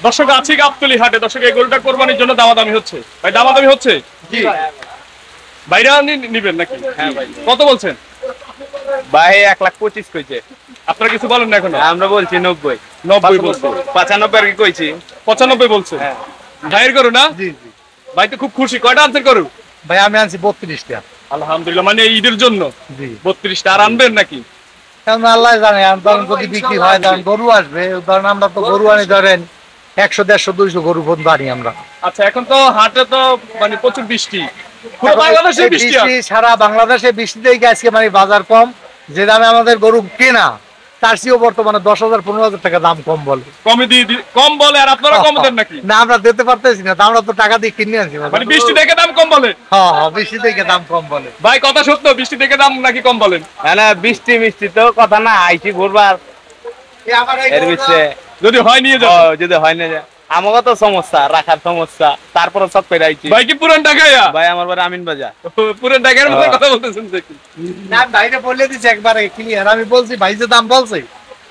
দর্শক আছি গাবতলী হাটে। দর্শক এই গরুটা কোরবানির জন্য দামাদামি হচ্ছে। ভাই দামাদামি হচ্ছে? জি বাইরে নিবেন নাকি? হ্যাঁ ভাই। কত বলছেন? ভাই 1,25,000 কইছে। আপনারা কিছু বলেন না এখনো? আমরা বলছি 90। 90 বলছে। 95 আর কি কইছি। 95 বলছে। হ্যাঁ ভাইয়ের গরু না? জি জি ভাই তো খুব খুশি। কয়টা আনছেন গরু? ভাই আমি আনছি 32টা। আলহামদুলিল্লাহ। মানে ঈদের জন্য জি 32টা। আর আনবেন নাকি? কারণ আল্লাহ জানে ধরেন যদি বিক্রি হয় ধরেন গরু আসবে, ধরেন আমরা তো গরু আনি ধরেন 100, 150, 200 গরু পর্যন্ত আনি আমরা। আচ্ছা এখন তো হাটে তো মানে প্রচুর বৃষ্টি, পুরো বাংলাদেশে এই বৃষ্টি। বৃষ্টি সারা বাংলাদেশে বৃষ্টি থেকে আজকে মানে বাজার কম, যে দামে আমাদের গরু কেনা তার চেয়েও বর্তমানে 10,000, 15,000 টাকা দাম কম বলে। কমে দিয়ে কম বলে আর আপনারা কম দেন নাকি? না আমরা দিতে পারতেছি না, তা আমরা তো টাকা দিয়ে কিনে আনছি। মানে বৃষ্টি দেখে দাম কম বলে? হ্যাঁ হ্যাঁ বৃষ্টি থেকে দাম কম বলে। ভাই কথা সত্য, বৃষ্টি দেখে দাম নাকি কম বলেন? না বৃষ্টি মিষ্টি তো কথা না, আইছি ঘুরবার এর ভিতরে যদি হয় নিয়ে যাও। যদি হয় না আমাকে তো সমস্যা, রাখার সমস্যা, তারপরে সব করে আইছি। ভাই কি পুরান ঢাকাইয়া? ভাই আমার বাড়ি আমিন বাজার। পুরান ঢাকার মধ্যে কথা বলতেছেন দেখি। না ভাইরে বলে দিছি একবারে ক্লিয়ার, আমি বলছি ভাই যে দাম বলছে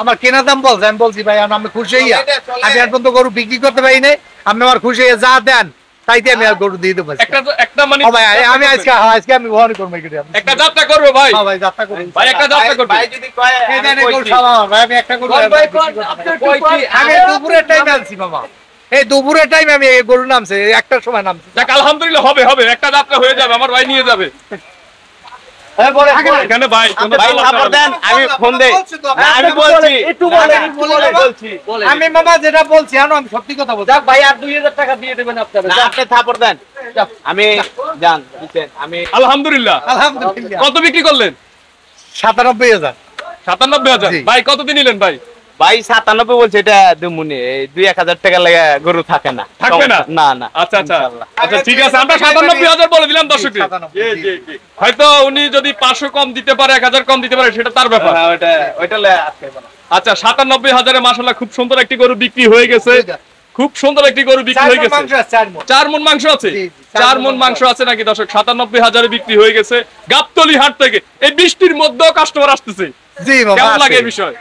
আমার কেনা দাম বলছে, আমি বলছি ভাই আমি খুশি হইয়া আমি এখন তো গরু বিক্রি করতে পারি নাই, আপনি আমার খুশি হয়ে যা দেন তাইতে আমি আর গরু দিয়ে দেবো। একটা মানে ভাই আমি আজকে আমি বহন করবো একটা যাত্রা করবো ভাই। হ্যাঁ ভাই যাত্রা করুন ভাই একটা যাত্রা করবে। ভাই যদি কয় এই দেন আমি এই গরু কইছি। সব আমার, ভাই আমি একটা গরু আমি দুপুরের টাইমে আনছি মামা, এই দুপুরের টাইমে আমি এই গরু নামছে একটার সময় নামছে। যাক আলহামদুলিল্লাহ, হবে হবে, একটা যাত্রা হয়ে যাবে, আমার ভাই নিয়ে যাবে। এখানে ভাই কোনো ভাই খবর দেন, আমি ফোন দেই। না, আমি বলছি একটু বলেন। আমি মামা যেটা বলছি আমি সত্যি কথা বলছি। ভাই আর 2,000 টাকা দিয়ে দেবেন আপনারা। না, আপনি থাপড় দেন। আমি জান দিতেন আমি আলহামদুলিল্লাহ। আলহামদুলিল্লাহ কত বিক্রি করলেন? 97,000। 97,000। জি। ভাই কতদিন নিলেন ভাই? ভাই 97 বলছে, এটা দুমুনি 2-1,000 টাকা লাগে গরু থাকে না। থাকবে না? না না। আচ্ছা আচ্ছা ইনশাআল্লাহ। আচ্ছা ঠিক আছে, আমরা 97,000 বলে দিলাম দর্শককে। 97,000 হয়তো উনি যদি 500 কম দিতে পারে, 1,000 কম দিতে পারে, সেটা তার ব্যাপার। হ্যাঁ, ওইটা লয়ে আজকে বলা। আচ্ছা 97,000-এ মাশাআল্লাহ খুব সুন্দর একটি গরু বিক্রি হয়ে গেছে। খুব সুন্দর একটি গরু বিক্রি হয়ে গেছে। 4 মণ মাংস আছে। জি, জি, 4 মণ মাংস আছে নাকি দর্শক? 97,000-এ বিক্রি হয়ে গেছে গাবতলী হাট থেকে। এই বৃষ্টির মধ্যেও কাস্টমার আসতেছে। জি মামা কেমন লাগে এই আছে। বিষয়?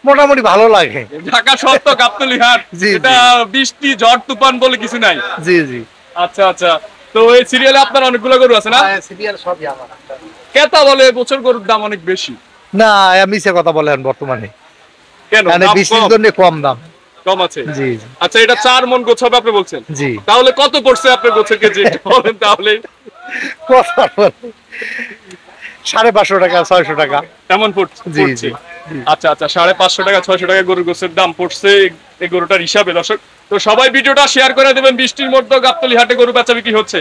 মোটামুটি ভালো লাগে। ঢাকা শহর তো গাবতলী হাট, জি, এটা বৃষ্টি ঝড় তুফান বলে কিছু নাই। জি জি আচ্ছা আচ্ছা, তো এই সিরিয়ালে আপনার অনেকগুলো গরু আছে না? সিরিয়াল সবই আমার। ক্রেতা বলে বছর গরুর দাম অনেক বেশি। না মিছে কথা বলেন বর্তমানে, কেন? মানে দাম বৃষ্টির কম? জন্য কম দাম। কম আছে। জি আচ্ছা এটা 4 মণ গোছ হবে আপনি বলছেন? জি তাহলে কত পড়ছে আপনার গোছের কেজি বলেন তাহলে? কথা বলেন। 550 টাকা 600 টাকা এমন পড়ছে? জি জি আচ্ছা আচ্ছা, 550 টাকা 600 টাকা গরুর গোছের দাম পড়ছে এই গরুটার হিসাবে দর্শক। তো সবাই ভিডিওটা শেয়ার করে দেবেন। বৃষ্টির মধ্যে গাবতলী হাটে গরু বেচা বিক্রি হচ্ছে।